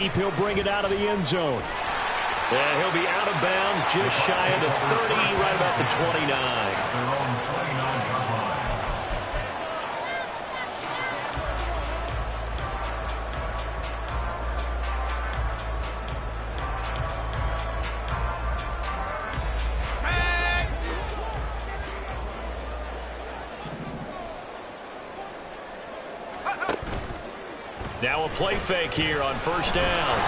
He'll bring it out of the end zone. And he'll be out of bounds just shy of the 30, right about the 29. Now a play fake here on first down.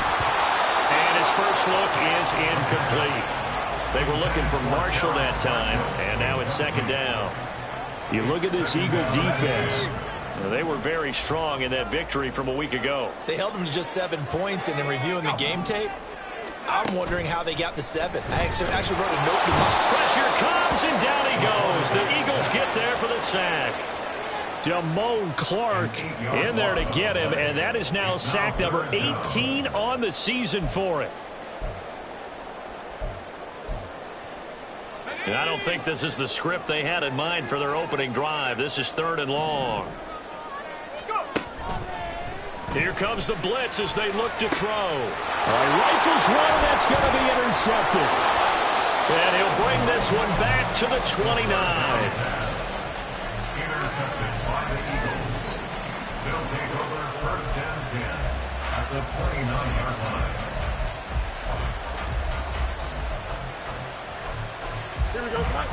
And his first look is incomplete. They were looking for Marshall that time, and now it's second down. You look at this Eagle defense. They were very strong in that victory from a week ago. They held them to just 7 points, and in reviewing the game tape, I'm wondering how they got the 7. I actually wrote a note to them. Pressure comes, and down he goes. The Eagles get there for the sack. Damone Clark in there to get him, and that is now sack number 18 on the season for it. And I don't think this is the script they had in mind for their opening drive. This is 3rd and long. Here comes the blitz as they look to throw. Rifles one, that's going to be intercepted. And he'll bring this one back to the 29. Intercepted by the Eagles. They'll take over 1st and 10 at the 29-yard line. Here we go, Mike.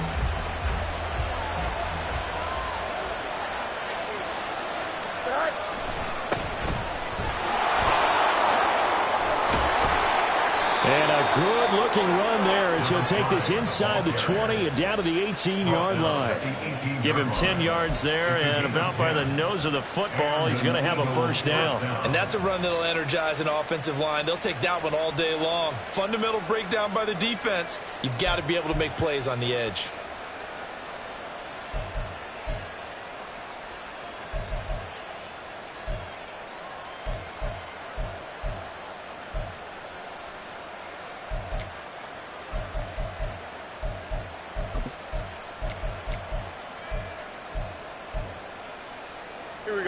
And a good-looking run there as he'll take this inside the 20 and down to the 18-yard line. Give him 10 yards there, and about by the nose of the football, he's going to have a first down. And that's a run that'll energize an offensive line. They'll take that one all day long. Fundamental breakdown by the defense. You've got to be able to make plays on the edge.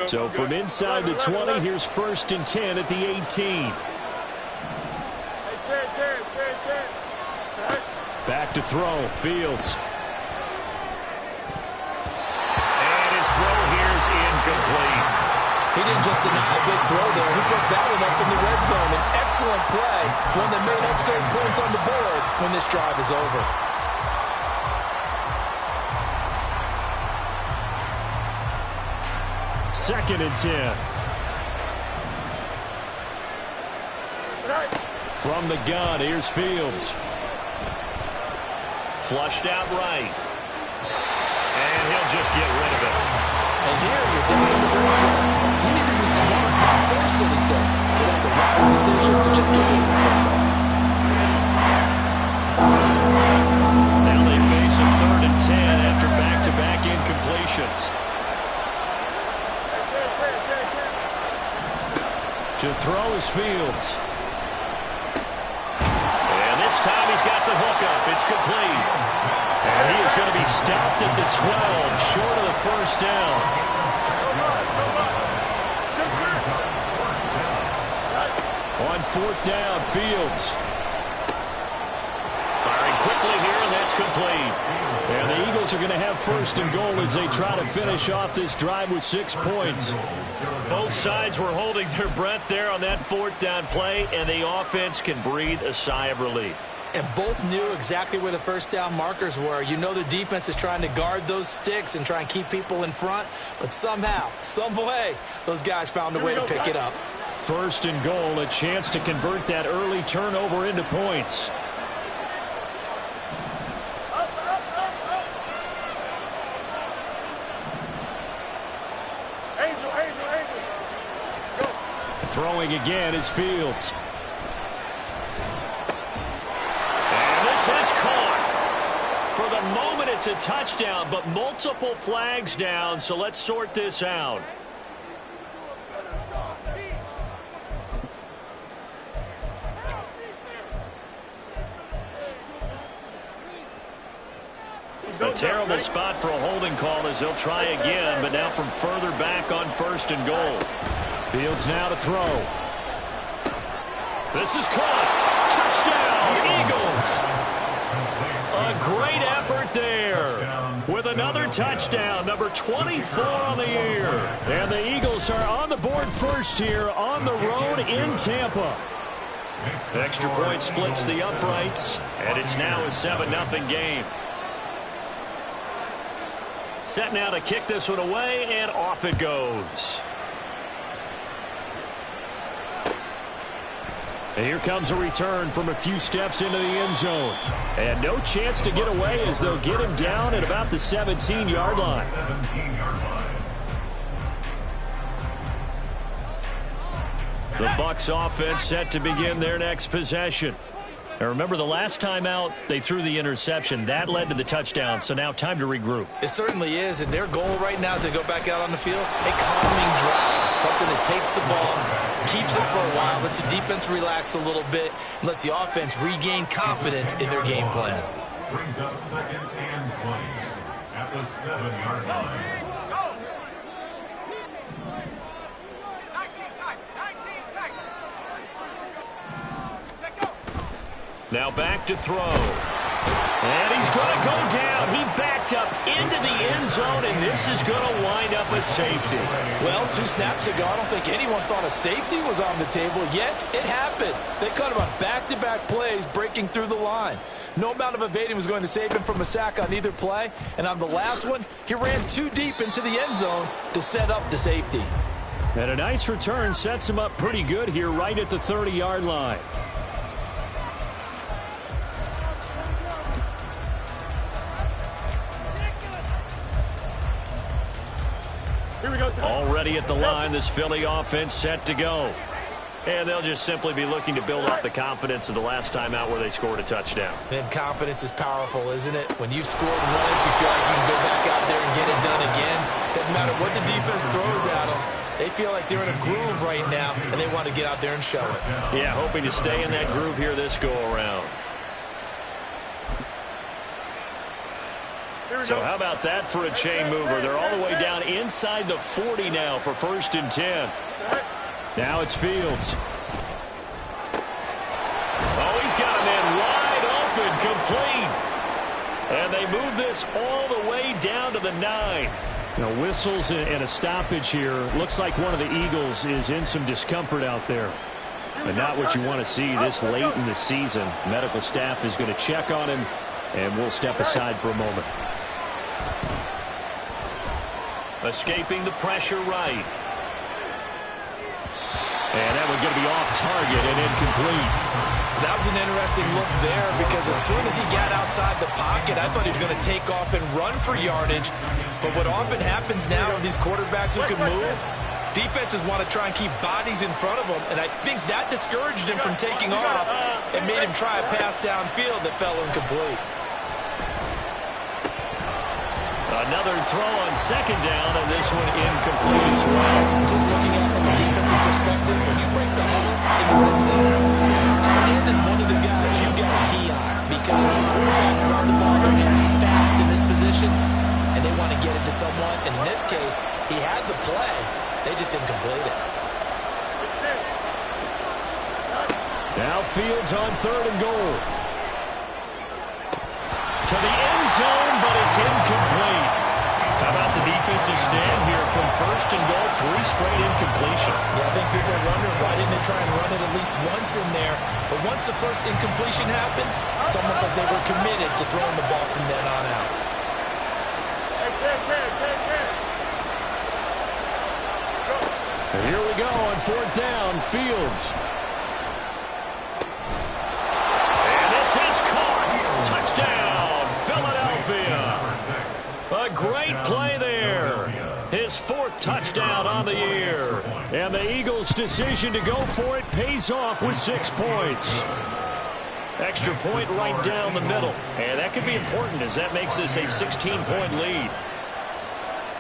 So from inside the 20, here's 1st and 10 at the 18. Back to throw, Fields. And his throw here is incomplete. He didn't just deny a big throw there. He put that one up in the red zone. An excellent play, one that made excellent points on the board when this drive is over. 2nd and 10. From the gun, here's Fields. Flushed out right. And he'll just get rid of it. And here you're down in the red zone. You need to be smart, not force anything. So that's a wise decision to just get rid of the football. Now they face a 3rd and 10 after back-to-back incompletions. To throw is Fields. And this time he's got the hook up. It's complete. And he is going to be stopped at the 12, short of the first down. On 4th down, Fields. Firing quickly here, and that's complete. And the Eagles are going to have 1st and goal as they try to finish off this drive with 6 points. Both sides were holding their breath there on that 4th down play, and the offense can breathe a sigh of relief. And both knew exactly where the first down markers were. You know the defense is trying to guard those sticks and try and keep people in front, but somehow, some way, those guys found a way to pick it up. 1st and goal, a chance to convert that early turnover into points. Throwing again is Fields. And this is caught. For the moment, it's a touchdown, but multiple flags down, so let's sort this out. A terrible spot for a holding call as they'll try again, but now from further back on 1st and goal. Fields now to throw. This is caught. Touchdown, Eagles. A great effort there with another touchdown, number 24 on the year. And the Eagles are on the board first here on the road in Tampa. Extra point splits the uprights, and it's now a 7-0 game. Set now to kick this one away, and off it goes. And here comes a return from a few steps into the end zone. And no chance to get away as they'll get him down at about the 17-yard line. The Bucs offense set to begin their next possession. Now remember, the last time out, they threw the interception. That led to the touchdown, so now time to regroup. It certainly is, and their goal right now as they go back out on the field, a calming drive, something that takes the ball, keeps it for a while, lets the defense relax a little bit, and lets the offense regain confidence in their game plan. Brings up 2nd and 20 at the 7-yard line. Now back to throw. And he's going to go down. He backed up into the end zone, and this is going to wind up a safety. Well, 2 snaps ago, I don't think anyone thought a safety was on the table, yet it happened. They caught him on back-to-back plays, breaking through the line. No amount of evading was going to save him from a sack on either play, and on the last one, he ran too deep into the end zone to set up the safety. And a nice return sets him up pretty good here right at the 30-yard line. Already at the line, this Philly offense set to go. And they'll just simply be looking to build up the confidence of the last time out where they scored a touchdown. And confidence is powerful, isn't it? When you've scored once, you feel like you can go back out there and get it done again. Doesn't matter what the defense throws at them. They feel like they're in a groove right now, and they want to get out there and show it. Yeah, hoping to stay in that groove here this go-around. So how about that for a chain mover? They're all the way down inside the 40 now for 1st and 10. Now it's Fields. Oh, he's got a man wide open, complete. And they move this all the way down to the 9. Now, whistles and a stoppage here. Looks like one of the Eagles is in some discomfort out there. And not what you want to see this late in the season. Medical staff is going to check on him, and we'll step aside for a moment. Escaping the pressure right. And that one's going to be off target and incomplete. That was an interesting look there because as soon as he got outside the pocket, I thought he was going to take off and run for yardage. But what often happens now with these quarterbacks who can move, defenses want to try and keep bodies in front of them, and I think that discouraged him from taking off and made him try a pass downfield that fell incomplete. Another throw on 2nd down, and this one incomplete as well. Just looking at it from a defensive perspective, when you break the huddle in the red zone, tight end is one of the guys you got a key on because quarterbacks run the ball their hands fast in this position, and they want to get it to someone. And in this case, he had the play. They just didn't complete it. Now Fields on 3rd and goal. To the end zone, but it's incomplete. How about the defensive stand here from 1st and goal, 3 straight incompletion? Yeah, I think people are wondering why didn't they try and run it at least once in there. But once the first incompletion happened, it's almost like they were committed to throwing the ball from then on out. And here we go on 4th down, Fields. And this is caught. Touchdown, Philadelphia. A great play there. His 4th touchdown on the year. And the Eagles' decision to go for it pays off with 6 points. Extra point right down the middle. And that could be important as that makes this a 16-point lead.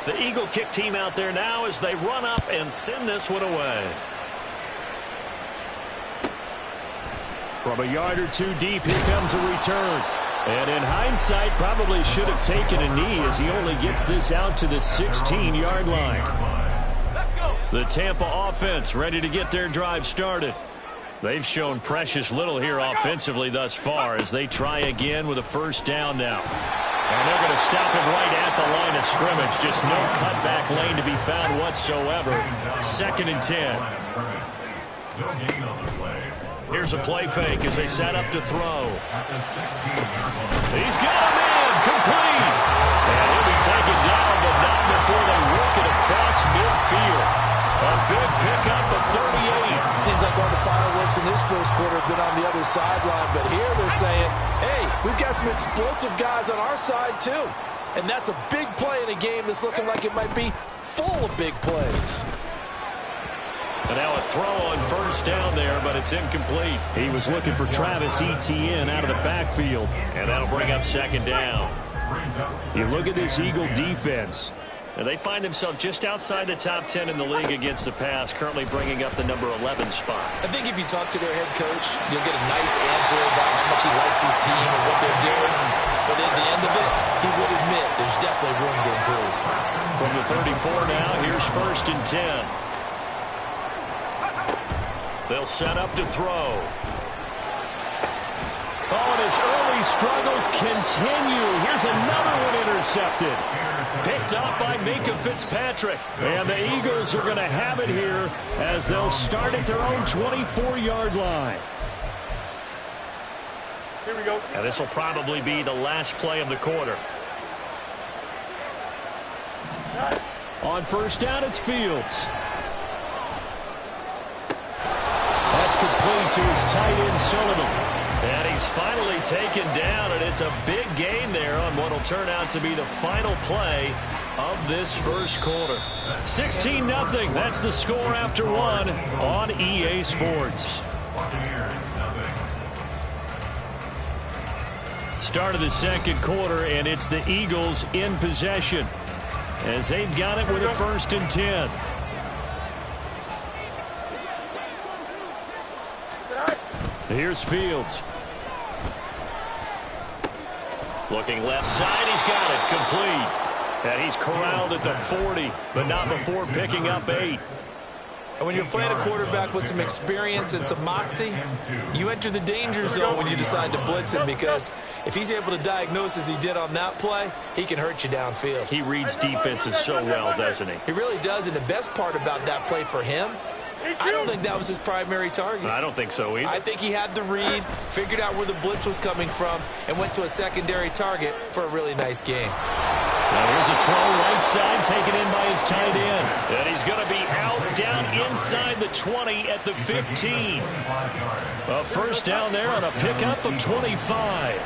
The Eagle kick team out there now as they run up and send this one away. From a yard or 2 deep, here comes a return. And in hindsight, probably should have taken a knee as he only gets this out to the 16-yard line. The Tampa offense ready to get their drive started. They've shown precious little here offensively thus far as they try again with a first down now. And they're going to stop him right at the line of scrimmage. Just no cutback lane to be found whatsoever. 2nd and 10. Here's a play fake as they set up to throw. He's got him in. Complete. And he'll be taken down, but not before they work it across midfield. A big pickup of 38. Seems like all the fireworks in this first quarter have been on the other sideline, but here they're saying, hey, we've got some explosive guys on our side too. And that's a big play in a game that's looking like it might be full of big plays. And now a throw on first down there, but it's incomplete. He was looking for Travis Etienne out of the backfield, and that'll bring up 2nd down. You look at this Eagle defense, and they find themselves just outside the top 10 in the league against the pass, currently bringing up the number 11 spot. I think if you talk to their head coach, you'll get a nice answer about how much he likes his team and what they're doing. But at the end of it, he would admit there's definitely room to improve. From the 34 now, here's 1st and 10. They'll set up to throw. Oh, and his early struggles continue. Here's another one intercepted. Picked up by Minka Fitzpatrick. And the Eagles are going to have it here as they'll start at their own 24-yard line. Here we go. And this will probably be the last play of the quarter. On first down, it's Fields. That's complete to his tight end, Sullivan. And he's finally taken down, and it's a big gain there on what will turn out to be the final play of this first quarter. 16-0. That's the score after 1 on EA Sports. Start of the second quarter, and it's the Eagles in possession as they've got it with a 1st and 10. Here's Fields. Looking left side, he's got it, complete. And he's corralled at the 40, but not before picking up 8. And when you're playing a quarterback with some experience and some moxie, you enter the danger zone when you decide to blitz him, because if he's able to diagnose as he did on that play, he can hurt you downfield. He reads defenses so well, doesn't he? He really does, and the best part about that play for him, I don't think that was his primary target. I don't think so either. I think he had the read, figured out where the blitz was coming from, and went to a secondary target for a really nice game. Now here's a throw right side taken in by his tight end. And he's going to be out down inside the 20 at the 15. A first down there on a pickup of 25.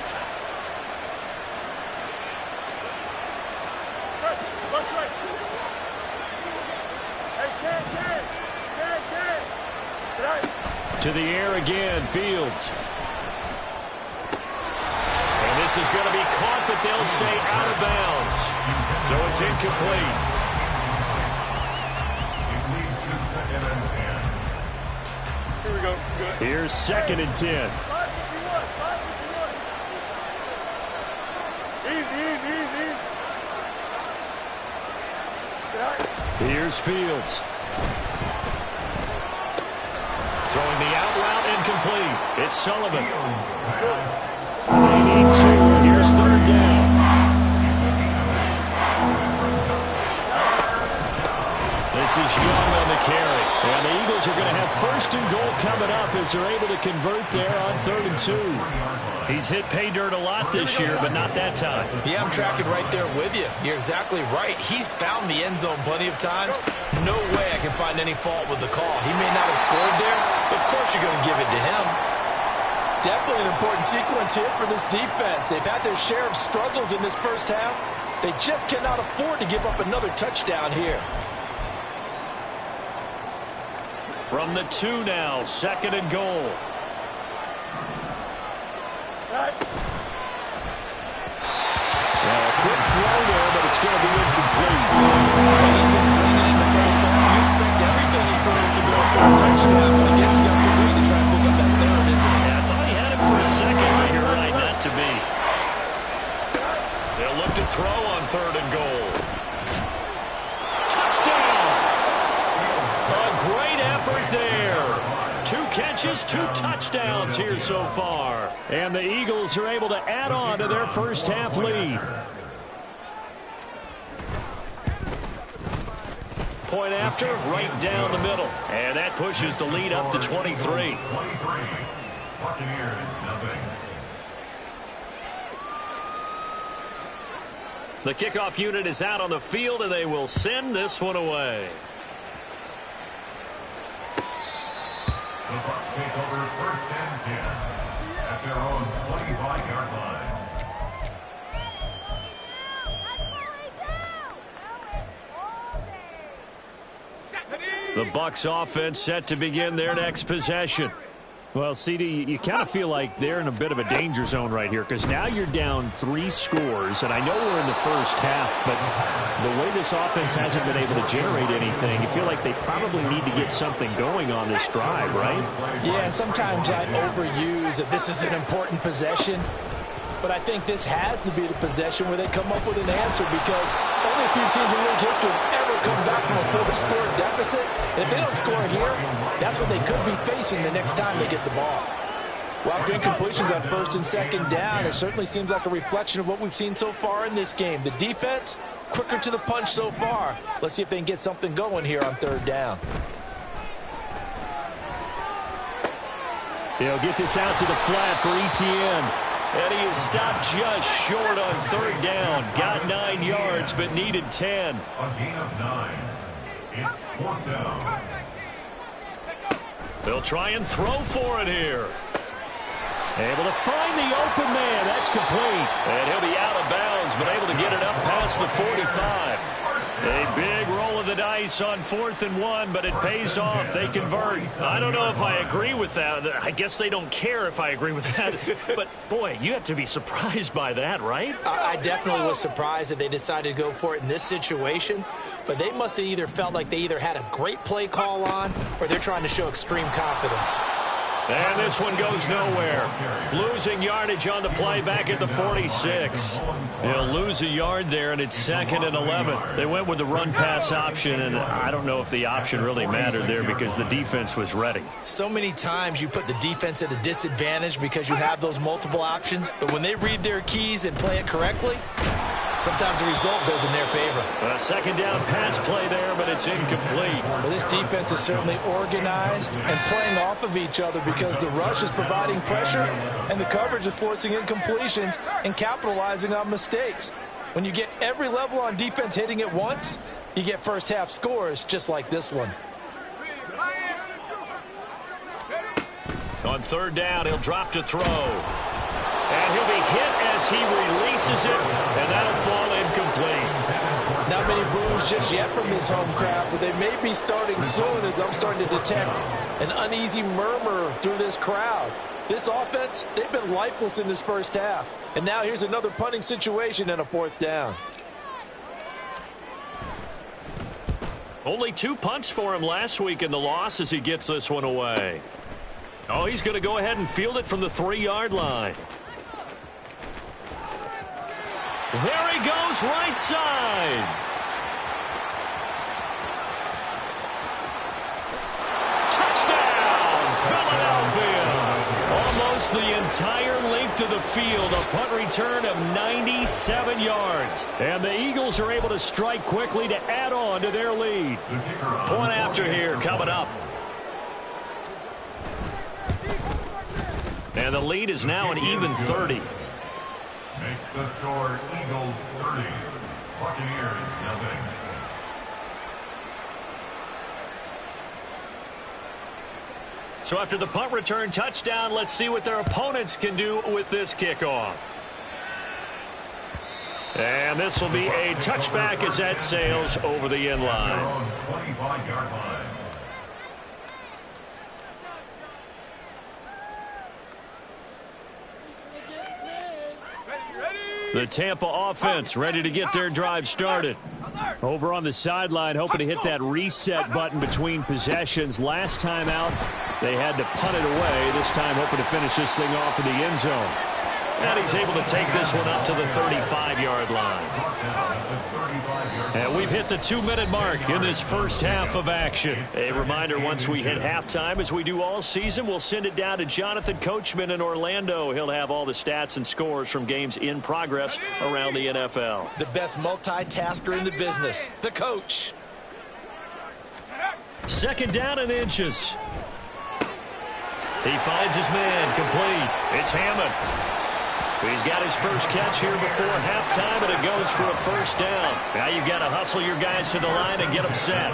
To the air again, Fields. And this is going to be caught, but they'll say out of bounds. So it's incomplete. Here we go. Good. Here's 2nd and 10. Easy. Here's Fields. Throwing the out route, incomplete. It's Sullivan. They need 2. Here's 3rd down. This is Young on the carry. And the Eagles are going to have 1st and goal coming up as they're able to convert there on 3rd and 2. He's hit pay dirt a lot this year, but not that time. Yeah, I'm tracking right there with you. You're exactly right. He's found the end zone plenty of times. No way I can find any fault with the call. He may not have scored there, but of course you're going to give it to him. Definitely an important sequence here for this defense. They've had their share of struggles in this first half. They just cannot afford to give up another touchdown here. From the 2 now, 2nd and goal. Well, a quick throw there, but it's going to be incomplete. He's been slinging in the first half. You expect everything he throws to go for a touchdown, but I guess he's got to win to try and pick up that 3rd, isn't he? Yeah, I thought he had him for a second, but you're right, not to be. They'll look to throw on 3rd and goal. Touchdown! A great effort there. 2 catches catches, 2 touchdowns here so far. And the Eagles are able to add on to their first half lead. Point after, right down the middle. And that pushes the lead up to 23. 23. Buccaneers, nothing. The kickoff unit is out on the field, and they will send this one away. The Bucs take over first and 10 at their own 25-yard line. The Bucs offense set to begin their next possession. Well, CD, you kind of feel like they're in a bit of a danger zone right here because now you're down 3 scores, and I know we're in the first half, but the way this offense hasn't been able to generate anything, you feel like they probably need to get something going on this drive, right? Yeah, and sometimes I overuse that this is an important possession, but I think this has to be the possession where they come up with an answer because only a few teams in league history have ever come back from a 4-score deficit. And if they don't score here, that's what they could be facing the next time they get the ball. Well, after incompletions on first and second down, it certainly seems like a reflection of what we've seen so far in this game. The defense, quicker to the punch so far. Let's see if they can get something going here on third down. He'll get this out to the flat for Etienne. And he is stopped just short on third down. Got 9 yards, but needed 10. A gain of 9. It's 4th down. They'll try and throw for it here. Able to find the open man. That's complete. And he'll be out of bounds, but able to get it up past the 45. A big roll of the dice on 4th and 1, but it pays off. They convert. I don't know if I agree with that. I guess they don't care if I agree with that. But, boy, you have to be surprised by that, right? I definitely was surprised that they decided to go for it in this situation. But they must have either felt like they either had a great play call on or they're trying to show extreme confidence. And this one goes nowhere. Losing yardage on the play back at the 46. They'll lose a yard there, and it's 2nd and 11. They went with the run-pass option, and I don't know if the option really mattered there because the defense was ready. So many times you put the defense at a disadvantage because you have those multiple options, but when they read their keys and play it correctly, sometimes the result goes in their favor. A second down pass play there, but it's incomplete. Well, this defense is certainly organized and playing off of each other because the rush is providing pressure and the coverage is forcing incompletions and capitalizing on mistakes. When you get every level on defense hitting at once, you get first half scores just like this one. On third down, he'll drop to throw. And he'll be hit as he releases it, and that'll fall incomplete. Not many boos just yet from this home crowd, but they may be starting soon as I'm starting to detect an uneasy murmur through this crowd. This offense, they've been lifeless in this first half. And now here's another punting situation and a 4th down. Only 2 punts for him last week in the loss as he gets this one away. Oh, he's going to go ahead and field it from the 3-yard line. There he goes, right side. Touchdown, Philadelphia. Almost the entire length of the field, a punt return of 97 yards. And the Eagles are able to strike quickly to add on to their lead. Point after here coming up. And the lead is now an even 30. Makes the score Eagles 30. Buccaneers nothing. So after the punt return touchdown, let's see what their opponents can do with this kickoff. And this will be a touchback as that sails over the end line. 25-yard line. The Tampa offense ready to get their drive started. Over on the sideline, hoping to hit that reset button between possessions. Last time out, they had to punt it away. This time, hoping to finish this thing off in the end zone. And he's able to take this one up to the 35-yard line. And we've hit the 2-minute mark in this first half of action. A reminder, once we hit halftime, as we do all season, we'll send it down to Jonathan Coachman in Orlando. He'll have all the stats and scores from games in progress around the NFL. The best multitasker in the business, the coach. Second down and inches. He finds his man, complete. It's Hammond. He's got his first catch here before halftime, and it goes for a first down. Now you've got to hustle your guys to the line and get them set.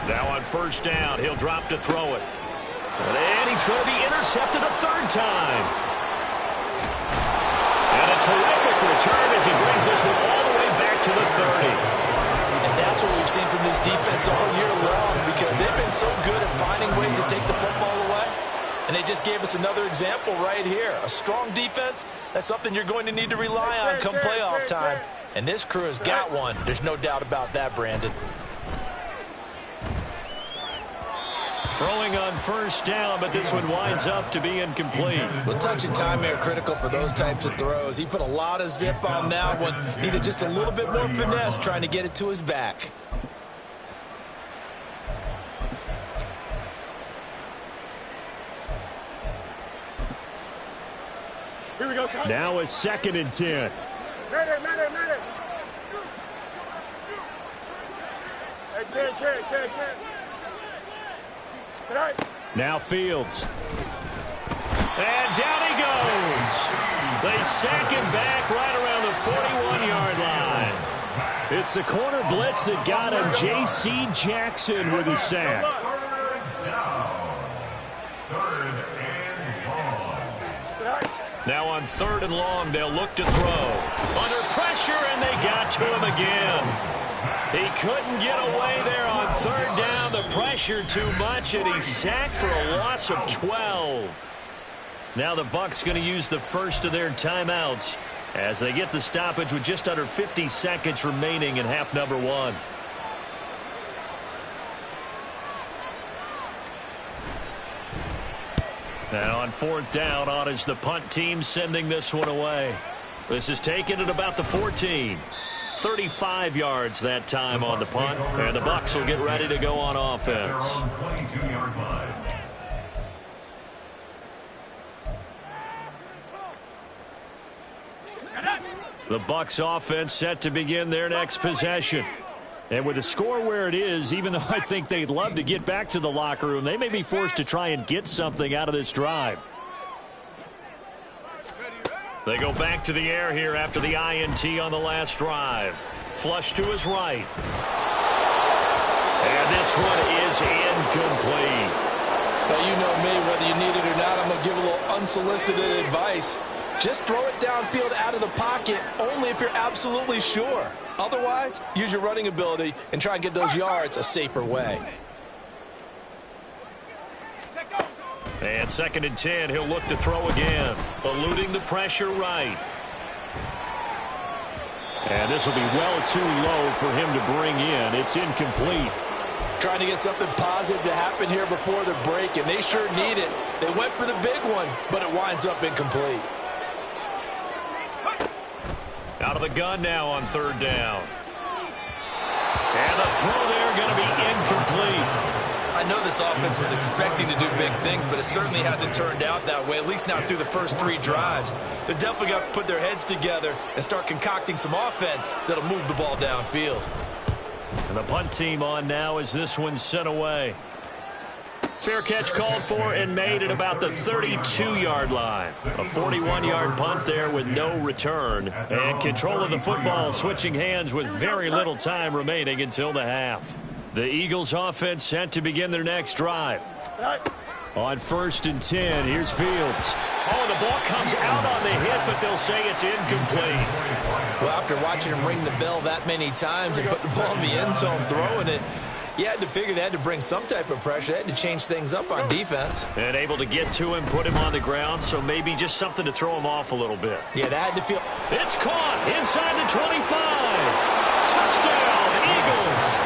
Now on first down, he'll drop to throw it. And he's going to be intercepted a third time. And a terrific return as he brings this one all the way back to the 30. And that's what we've seen from this defense all year long, because they've been so good at finding ways to take the football away. And they just gave us another example right here. A strong defense, that's something you're going to need to rely on come playoff time. And this crew has got one. There's no doubt about that, Brandon. Throwing on first down, but this one winds up to be incomplete. Well, touch and time are critical for those types of throws. He put a lot of zip on that one. Needed just a little bit more finesse trying to get it to his back. Here we go. Now a 2nd and 10. Matter. Hey, carry. Now Fields. And down he goes. They sack him back right around the 41-yard line. It's the corner blitz that got him. J.C. Jackson with his sack. Now on 3rd and long, they'll look to throw. Under pressure, and they got to him again. He couldn't get away there on 3rd down. The pressure too much, and he's sacked for a loss of 12. Now the Bucs going to use the first of their timeouts as they get the stoppage with just under 50 seconds remaining in half number 1. Now on 4th down, on is the punt team sending this one away. This is taken at about the 14. 35 yards that time on the punt, and the Bucs will get ready to go on offense. The Bucs offense set to begin their next possession. And with the score where it is, even though I think they'd love to get back to the locker room, they may be forced to try and get something out of this drive. They go back to the air here after the INT on the last drive. Flush to his right. And this one is incomplete. Well, you know me, whether you need it or not, I'm going to give a little unsolicited advice. Just throw it downfield out of the pocket only if you're absolutely sure. Otherwise, use your running ability and try and get those yards a safer way. And 2nd and 10, he'll look to throw again. Eluding the pressure right. And this will be well too low for him to bring in. It's incomplete. Trying to get something positive to happen here before the break, and they sure need it. They went for the big one, but it winds up incomplete. Out of the gun now on 3rd down. And the throw there going to be incomplete. I know this offense was expecting to do big things, but it certainly hasn't turned out that way, at least not through the first 3 drives. They're definitely going to have to put their heads together and start concocting some offense that'll move the ball downfield. And the punt team on now as this one's sent away. Fair catch called for and made at about the 32-yard line. A 41-yard punt there with no return. And control of the football switching hands with very little time remaining until the half. The Eagles offense set to begin their next drive. On 1st and 10, here's Fields. Oh, the ball comes out on the hit, but they'll say it's incomplete. Well, after watching him ring the bell that many times and put the ball in the end zone throwing it, you had to figure they had to bring some type of pressure. They had to change things up on defense. And able to get to him, put him on the ground, so maybe just something to throw him off a little bit. Yeah, they had to feel. It's caught inside the 25. Touchdown, Eagles.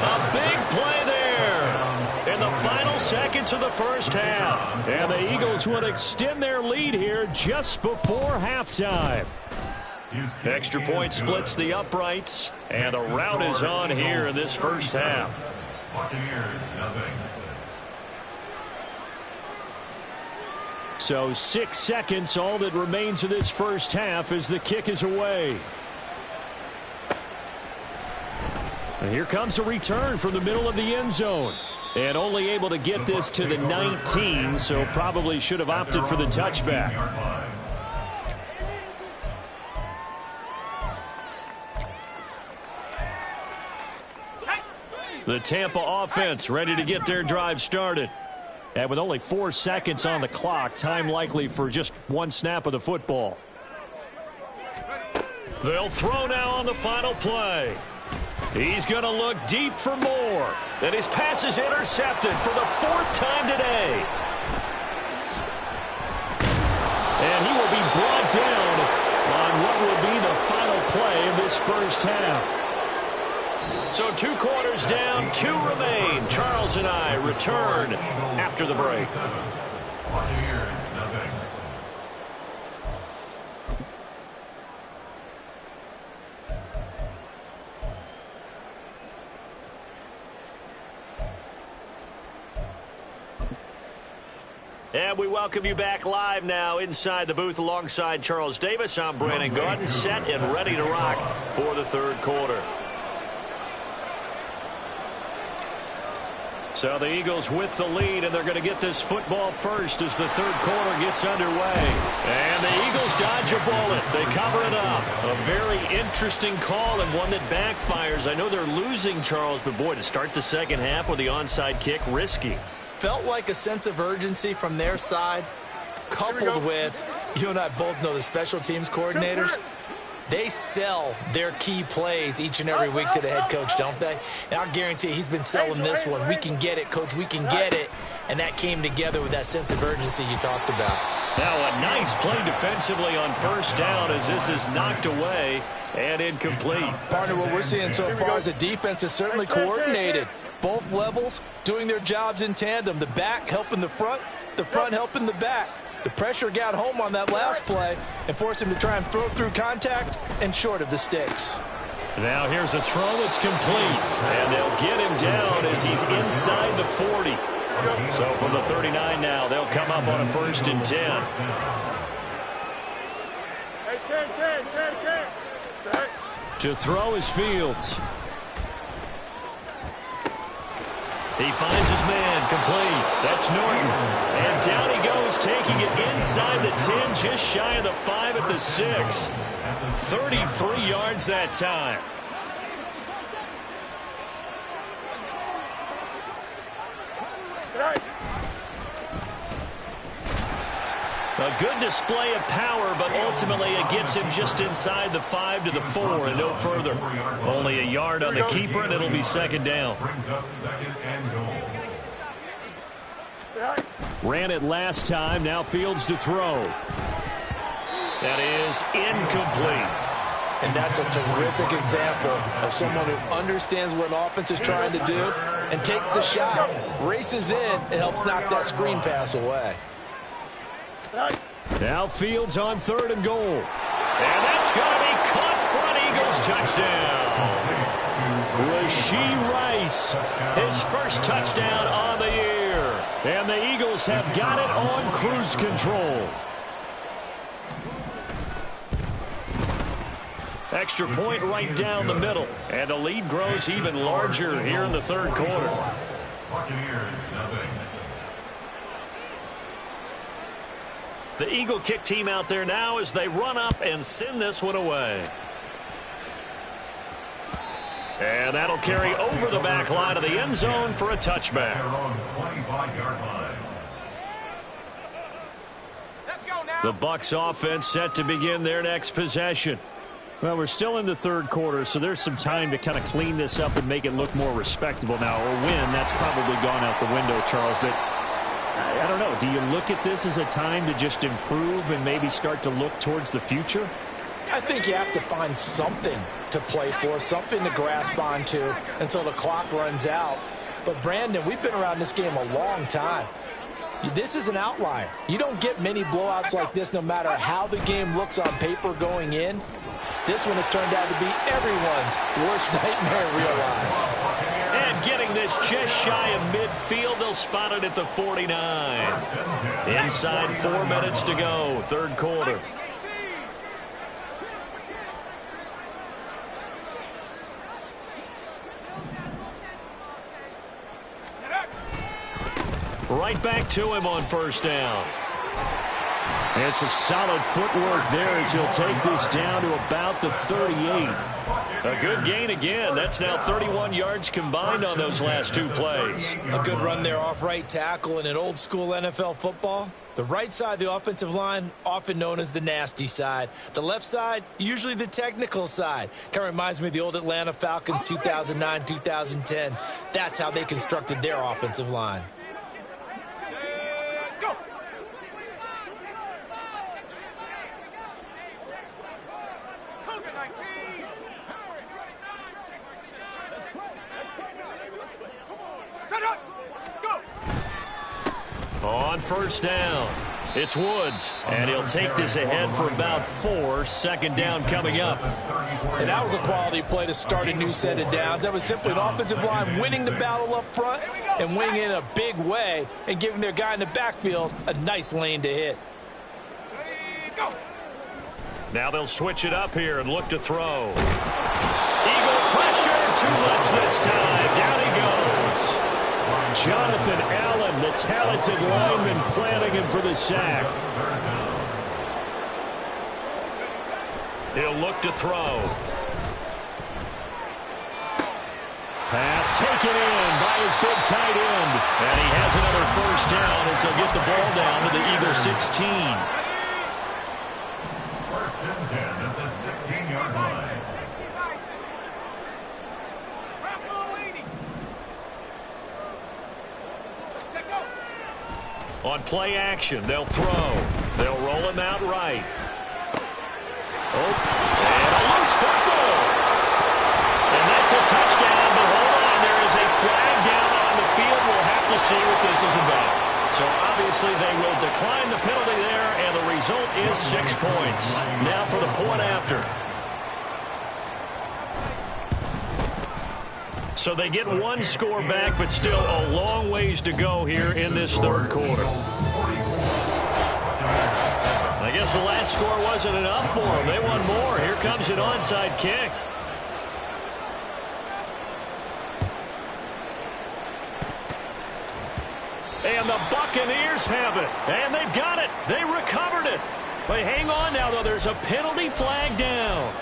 A big play there. And the final seconds of the first half. And the Eagles would extend their lead here just before halftime. Extra point splits the uprights, and a rout is on here in this first half. Buccaneers, nothing. So 6 seconds, all that remains of this first half as the kick is away. And here comes a return from the middle of the end zone. And only able to get this to the 19, so probably should have opted for the touchback. The Tampa offense ready to get their drive started. And with only 4 seconds on the clock, time likely for just one snap of the football. They'll throw now on the final play. He's going to look deep for more. And his pass is intercepted for the 4th time today. And he will be brought down on what will be the final play of this first half. So 2 quarters down, 2 remain. Charles and I return after the break. Buccaneers, nothing. And we welcome you back live now inside the booth alongside Charles Davis. I'm Brandon Gaudin, set and ready to rock for the 3rd quarter. So the Eagles with the lead, and they're going to get this football first as the 3rd quarter gets underway. And the Eagles dodge a bullet. They cover it up. A very interesting call and one that backfires. I know they're losing, Charles, but boy, to start the second half with the onside kick, risky. Felt like a sense of urgency from their side, coupled with, you and I both know the special teams coordinators, they sell their key plays each and every week to the head coach, don't they? And I'll guarantee he's been selling this one. We can get it, coach, we can get it. And that came together with that sense of urgency you talked about. Now a nice play defensively on first down as this is knocked away and incomplete. Partner, what we're seeing so far is the defense is certainly coordinated. Both levels doing their jobs in tandem. The back helping the front helping the back. The pressure got home on that last play and forced him to try and throw through contact and short of the sticks. Now here's a throw that's complete. And they'll get him down as he's inside the 40. So from the 39 now, they'll come up on a 1st and 10. To throw is Fields. He finds his man, complete. That's Norton. And down he goes, taking it inside the 10, just shy of the 5 at the 6. 33 yards that time. A good display of power, but ultimately it gets him just inside the 5 to the 4 and no further. Only a yard on the keeper, and it'll be 2nd down. Brings up 2nd and goal. Ran it last time, now Fields to throw. That is incomplete. And that's a terrific example of someone who understands what an offense is trying to do and takes the shot, races in, and helps knock that screen pass away. Now Fields on 3rd and goal. And that's going to be caught for an Eagles touchdown. Rashee Rice, his first touchdown on the year. And the Eagles have got it on cruise control. Extra point right down the middle. And the lead grows even larger here in the 3rd quarter. Buccaneers, nothing. The Eagle kick team out there now as they run up and send this one away. And that'll carry over the back line of the end zone for a touchback. They're on the 25-yard line. Let's go now. The Bucs offense set to begin their next possession. Well, we're still in the 3rd quarter, so there's some time to kind of clean this up and make it look more respectable now. Or win, that's probably gone out the window, Charles. But I don't know. Do you look at this as a time to just improve and maybe start to look towards the future? I think you have to find something to play for, something to grasp onto until the clock runs out. But, Brandon, we've been around this game a long time. This is an outlier. You don't get many blowouts like this no matter how the game looks on paper going in. This one has turned out to be everyone's worst nightmare realized. And getting this just shy of midfield, they'll spot it at the 49. Inside 4 minutes to go, third quarter. Right back to him on first down. And some solid footwork there as he'll take this down to about the 38. A good gain again. That's now 31 yards combined on those last 2 plays. A good run there off right tackle in an old school NFL football. The right side of the offensive line, often known as the nasty side. The left side, usually the technical side. Kind of reminds me of the old Atlanta Falcons 2009, 2010. That's how they constructed their offensive line. On first down, it's Woods, and he'll take this ahead for about 4. Second down coming up. And that was a quality play to start a new set of downs. That was simply an offensive line winning the battle up front and winning it in a big way and giving their guy in the backfield a nice lane to hit. Now they'll switch it up here and look to throw. Eagle pressure, too much this time. Down he goes. Jonathan Allen, the talented lineman, planting him for the sack. He'll look to throw. Pass taken in by his big tight end. And he has another first down as he'll get the ball down to the Eagle 16. First and 10 at the 16-yard line. On play action, they'll throw. They'll roll him out right. Oh, and a loose football. And that's a touchdown, but hold on, there is a flag down on the field. We'll have to see what this is about. So obviously they will decline the penalty there, and the result is 6 points. Now for the point after. So they get 1 score back, but still a long ways to go here in this third quarter. I guess the last score wasn't enough for them. They want more. Here comes an onside kick. And the Buccaneers have it. And they've got it. They recovered it. But hang on now, though. There's a penalty flag down.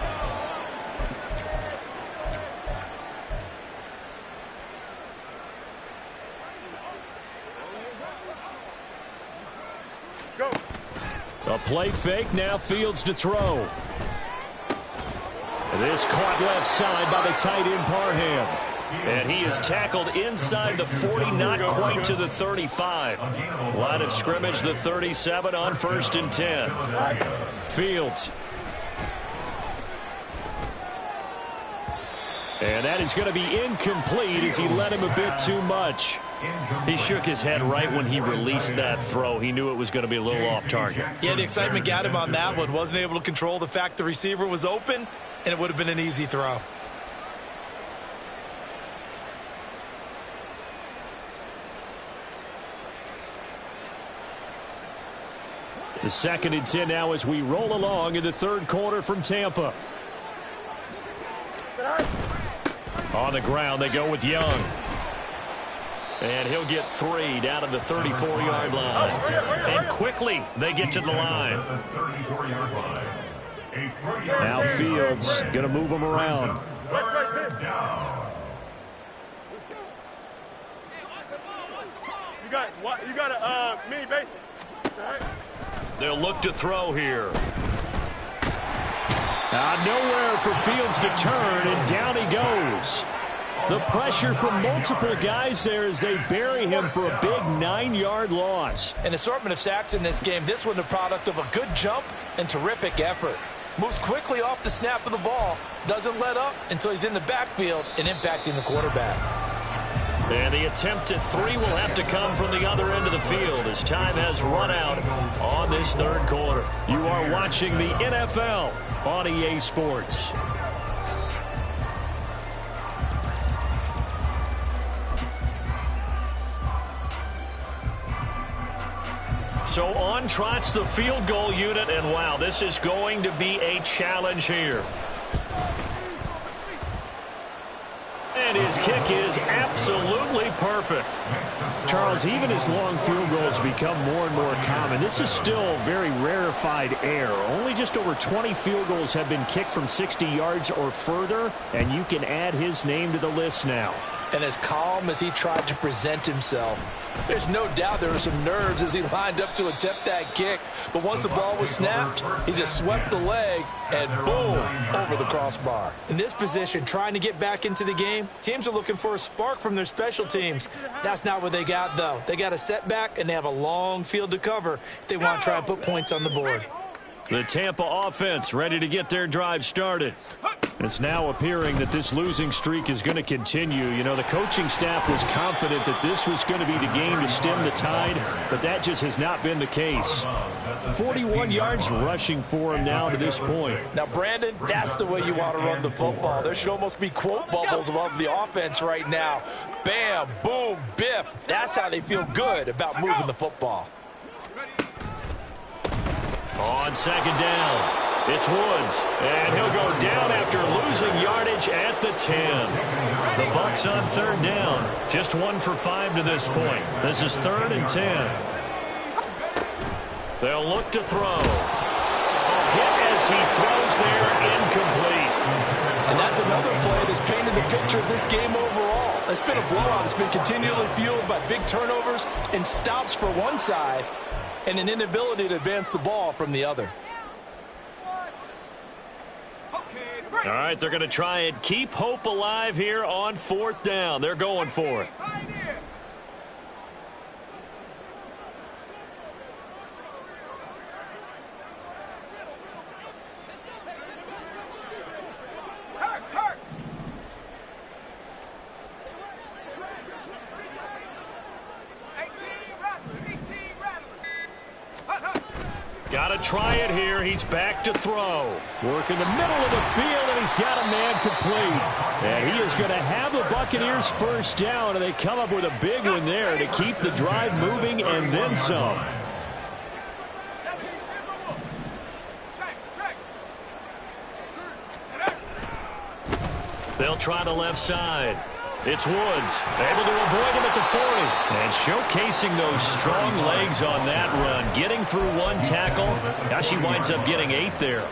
A play fake, now Fields to throw. This caught left side by the tight end Parham. And he is tackled inside the 40, not quite to the 35. Line of scrimmage, the 37 on first and 10. Fields. And that is going to be incomplete as he led him a bit too much. He shook his head right when he released that throw. He knew it was going to be a little off target. Yeah, the excitement got him on that one. Wasn't able to control the fact the receiver was open, and it would have been an easy throw. The 2nd and 10 now as we roll along in the third quarter from Tampa. On the ground, they go with Young. And he'll get 3 down to the 34-yard line. And quickly, they get to the line. Now Fields going to move them around. You got a mini basic. They'll look to throw here. Nowhere for Fields to turn, and down he goes. The pressure from multiple guys there as they bury him for a big 9-yard loss. An assortment of sacks in this game. This one the product of a good jump and terrific effort. Moves quickly off the snap of the ball. Doesn't let up until he's in the backfield and impacting the quarterback. And the attempt at 3 will have to come from the other end of the field as time has run out on this third quarter. You are watching the NFL on EA Sports. So on trots the field goal unit, and wow, this is going to be a challenge here. And his kick is absolutely perfect. Charles, even as long field goals become more and more common, this is still very rarefied air. Only just over 20 field goals have been kicked from 60 yards or further, and you can add his name to the list now. And as calm as he tried to present himself, there's no doubt there were some nerves as he lined up to attempt that kick. But once the ball was snapped, he just swept the leg and boom, over the crossbar. In this position, trying to get back into the game, teams are looking for a spark from their special teams. That's not what they got, though. They got a setback, and they have a long field to cover if they want to try and put points on the board. The Tampa offense ready to get their drive started. It's now appearing that this losing streak is going to continue. You know, the coaching staff was confident that this was going to be the game to stem the tide, but that just has not been the case. 41 yards rushing for him now to this point. Now, Brandon, that's the way you want to run the football. There should almost be quote bubbles above the offense right now. Bam, boom, biff. That's how they feel good about moving the football. On second down, it's Woods, and he'll go down after losing yardage at the 10. The Bucs on third down, just 1 for 5 to this point. This is 3rd and 10. They'll look to throw. A hit as he throws there, incomplete. And that's another play that's painted the picture of this game overall. It's been a blowout. It's been continually fueled by big turnovers and stops for one side, and an inability to advance the ball from the other. All right, they're going to try and keep hope alive here on 4th down. They're going for it. Got to try it here. He's back to throw. Work in the middle of the field, and he's got a man complete. And he is going to have the Buccaneers first down, and they come up with a big one there to keep the drive moving and then some. They'll try the left side. It's Woods, able to avoid him at the 40. And showcasing those strong legs on that run, getting through one tackle. Now she winds up getting 8 there.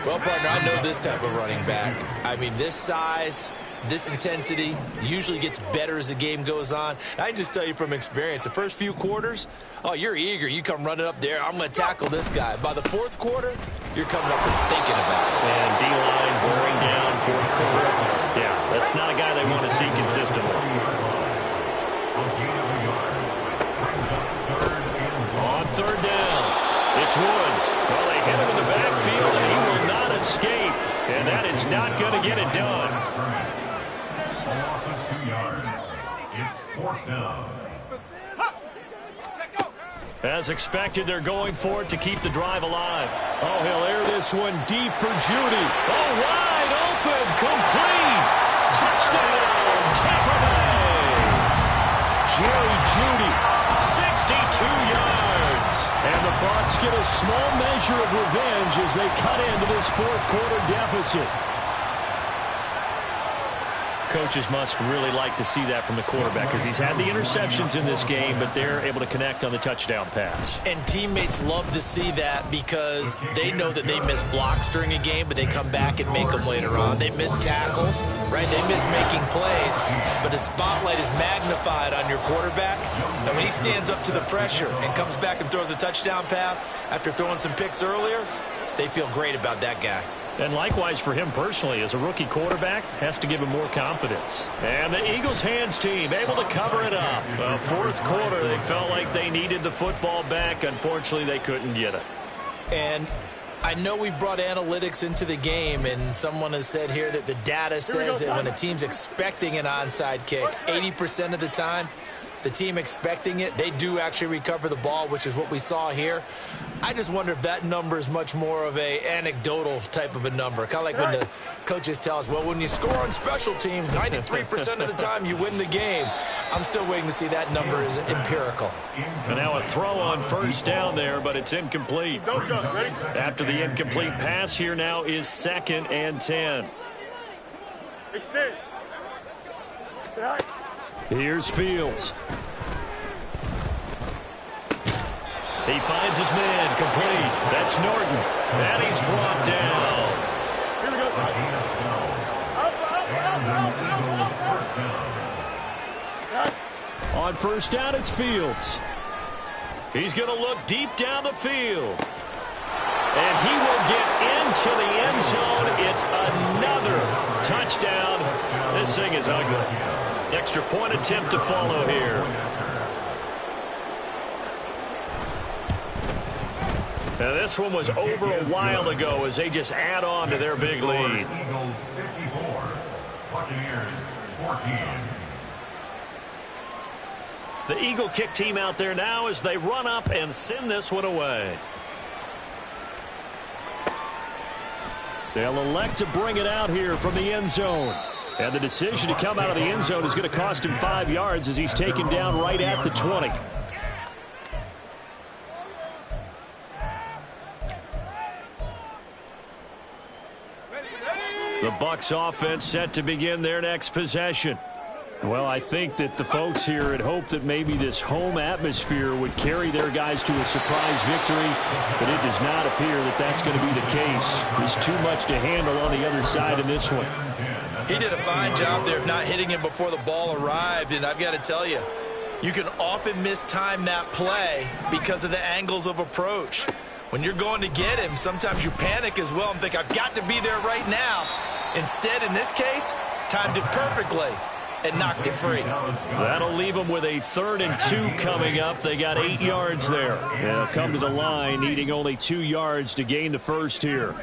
Well, partner, I know this type of running back. I mean, this size, this intensity usually gets better as the game goes on. I can just tell you from experience, the first few quarters, oh, you're eager. You come running up there, I'm going to tackle this guy. By the 4th quarter, you're coming up and thinking about it. And D-line wearing down 4th quarter. Yeah, that's not a guy they want to see consistently. On 3rd down, it's Woods. Well, they hit him in the backfield, and he will not escape. And that is not going to get it done. A loss of 2 yards. It's 4th down. As expected, they're going for it to keep the drive alive. Oh, he'll air this one deep for Judy. Oh, wide open, complete. Touchdown, Tampa Bay. Jerry Judy, 62 yards. and the Bucs get a small measure of revenge as they cut into this 4th quarter deficit. Coaches must really like to see that from the quarterback because he's had the interceptions in this game, but they're able to connect on the touchdown pass. And teammates love to see that because they know that they miss blocks during a game, but they come back and make them later on. They miss tackles, right? They miss making plays, but the spotlight is magnified on your quarterback. And when he stands up to the pressure and comes back and throws a touchdown pass after throwing some picks earlier, they feel great about that guy. And likewise for him personally, as a rookie quarterback, has to give him more confidence. And the Eagles hands team able to cover it up. The 4th quarter, they felt like they needed the football back. Unfortunately, they couldn't get it. And I know we've brought analytics into the game, and someone has said here that the data says that when a team's expecting an onside kick, 80% of the time, the team expecting it, they do actually recover the ball, which is what we saw here. I just wonder if that number is much more of a anecdotal type of a number. Kind of like when the coaches tell us, well, when you score on special teams, 93% of the time you win the game. I'm still waiting to see that number is empirical. And now a throw on first down there, but it's incomplete. After the incomplete pass, here now is 2nd and 10. Here's Fields. He finds his man, complete. That's Norton. And he's brought down. Here we go. On first down, it's Fields. He's going to look deep down the field. And he will get into the end zone. It's another touchdown. This thing is ugly. Extra point attempt to follow here. Now this one was over a while ago as they just add on to their big lead. Eagles 54, Buccaneers 14. The Eagle kick team out there now as they run up and send this one away. They'll elect to bring it out here from the end zone. And the decision to come out of the end zone is going to cost him 5 yards as he's taken down right at the 20. The Bucs offense set to begin their next possession. Well, I think that the folks here had hoped that maybe this home atmosphere would carry their guys to a surprise victory, but it does not appear that that's going to be the case. There's too much to handle on the other side in this one. He did a fine job there of not hitting him before the ball arrived, and I've got to tell you, you can often mistime that play because of the angles of approach. When you're going to get him, sometimes you panic as well and think, I've got to be there right now. Instead, in this case, timed it perfectly and knocked it free. That'll leave them with a 3rd and 2 coming up. They got 8 yards there. They'll come to the line, needing only 2 yards to gain the first here.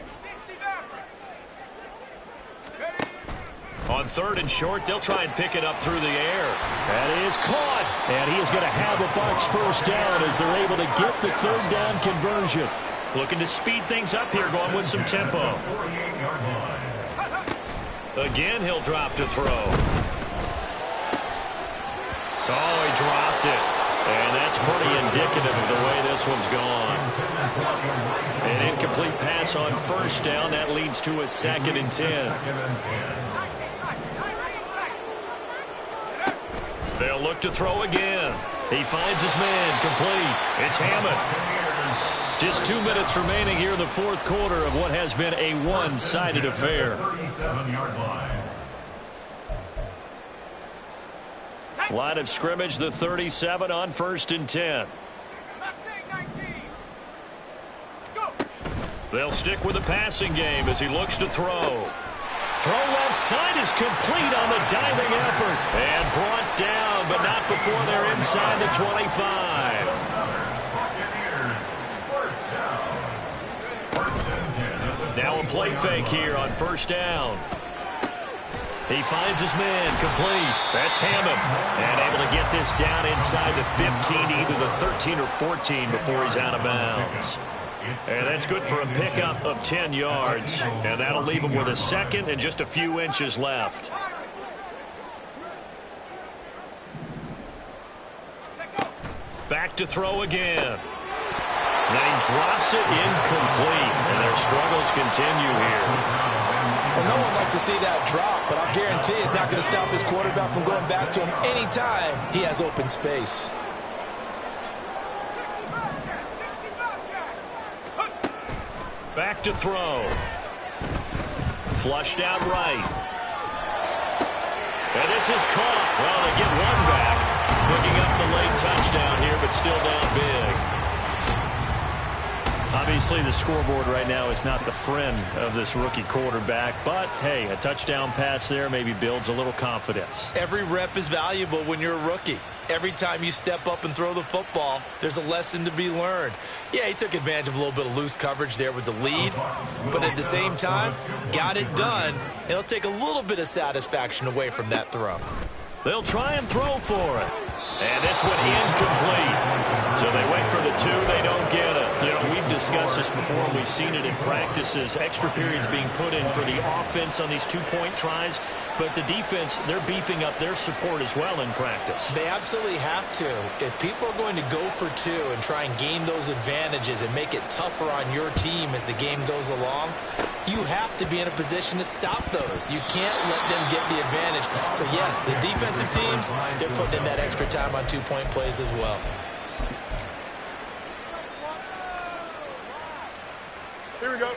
On 3rd and short, they'll try and pick it up through the air. That is caught. And he is going to have the Bucs first down as they're able to get the 3rd down conversion. Looking to speed things up here, going with some tempo. Again, he'll drop to throw. Oh, he dropped it. And that's pretty indicative of the way this one's gone. An incomplete pass on first down. That leads to a 2nd and 10. They'll look to throw again. He finds his man, complete. It's Hammond. Just 2 minutes remaining here in the 4th quarter of what has been a one-sided affair. 37-yard line. Line of scrimmage, the 37 on 1st and 10. They'll stick with the passing game as he looks to throw. Throw left side is complete on the diving effort. And brought down, but not before they're inside the 25. Now a play fake here on first down. He finds his man, complete. That's Hammond. And able to get this down inside the 15, either the 13 or 14 before he's out of bounds. And that's good for a pickup of 10 yards. And that'll leave him with a 2nd and just a few inches left. Back to throw again. And he drops it incomplete. And their struggles continue here. Well, no one likes to see that drop, but I'll guarantee it's not going to stop his quarterback from going back to him anytime he has open space. Back to throw. Flushed out right. And this is caught. Well, they get one back. Picking up the late touchdown here, but still down big. Obviously, the scoreboard right now is not the friend of this rookie quarterback. But, hey, a touchdown pass there maybe builds a little confidence. Every rep is valuable when you're a rookie. Every time you step up and throw the football, there's a lesson to be learned. Yeah, he took advantage of a little bit of loose coverage there with the lead, but at the same time, got it done. It'll take a little bit of satisfaction away from that throw. They'll try and throw for it. And this one incomplete. So they wait for the two. They don't get it. You know, we've discussed this before, and we've seen it in practices. Extra periods being put in for the offense on these two-point tries. But the defense, they're beefing up their support as well in practice. They absolutely have to. If people are going to go for two and try and gain those advantages and make it tougher on your team as the game goes along, you have to be in a position to stop those. You can't let them get the advantage. So, yes, the defensive teams, they're putting in that extra time on two-point plays as well. Here we go.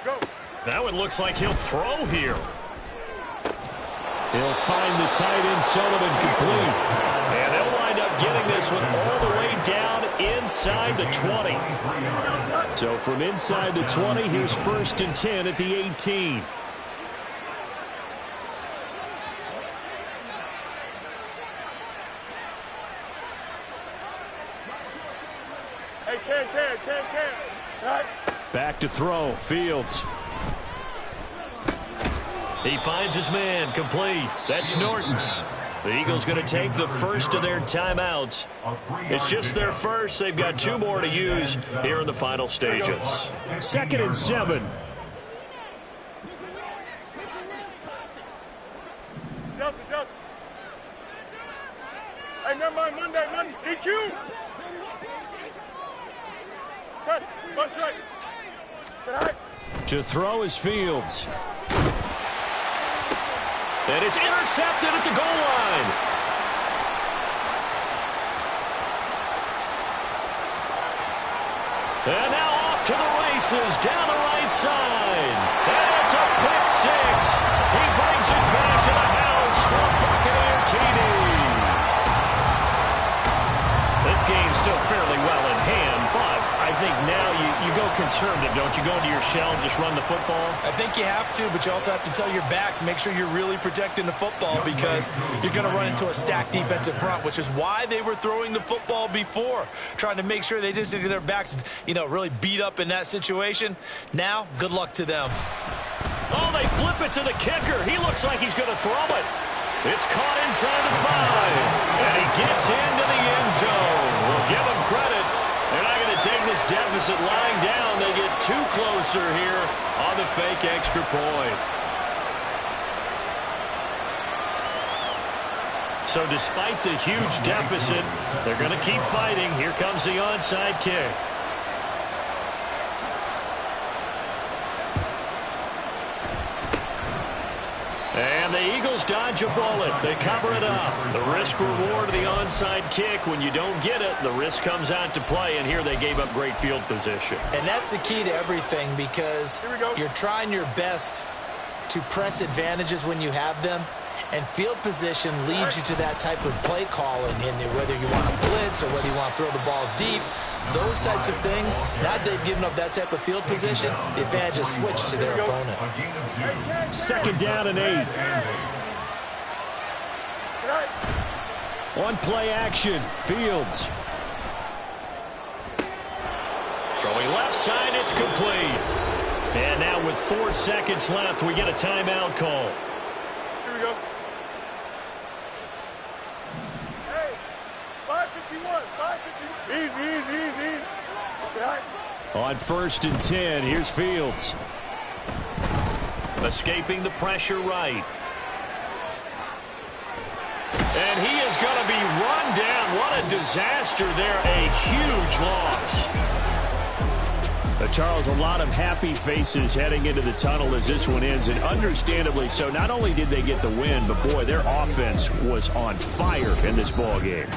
Go. Now it looks like he'll throw here. He'll find the tight end, Sullivan, complete. And they'll wind up getting this one all the way down inside the 20. So from inside the 20, here's 1st and 10 at the 18. Hey, can. All right. Back to throw, Fields. He finds his man, complete. That's Norton. The Eagles going to take the first of their timeouts. It's just their first. They've got 2 more to use here in the final stages. 2nd and 7. Delta. Hey, never mind, Monday. DQ. Test. One strike. Sit high. To throw is Fields. And it's intercepted at the goal line. And now off to the races down the right side. And it's a pick 6. He brings it back to the house for a Buccaneer TD. This game's still fairly well in hand, but I think now you go conservative, don't you? Go into your shell and just run the football? I think you have to, but you also have to tell your backs, make sure you're really protecting the football because you're going to run into a stacked defensive front, which is why they were throwing the football before, trying to make sure they just get their backs, really beat up in that situation. Now, good luck to them. Oh, they flip it to the kicker. He looks like he's going to throw it. It's caught inside the 5, and he gets into the end zone. We'll give him credit. They're not going to take this deficit lying down. They get 2 closer here on the fake extra point. So despite the huge deficit, they're going to keep fighting. Here comes the onside kick. And the Eagles dodge a bullet. They cover it up. The risk-reward of the onside kick. When you don't get it, the risk comes out to play. And here they gave up great field position. And that's the key to everything because you're trying your best to press advantages when you have them. And field position leads you to that type of play calling. And whether you want to blitz or whether you want to throw the ball deep, those types of things, now that they've given up that type of field position, the advantage is switched to their opponent. 2nd down and 8. On play action, Fields. Throwing left side, it's complete. And now with 4 seconds left, we get a timeout call. Here we go. Hey, 5:51. Easy. Right. On 1st and 10, here's Fields. Escaping the pressure right. And he is going to be run down. What a disaster there. A huge loss. Charles, a lot of happy faces heading into the tunnel as this one ends, and understandably so. Not only did they get the win, but boy, their offense was on fire in this ball game.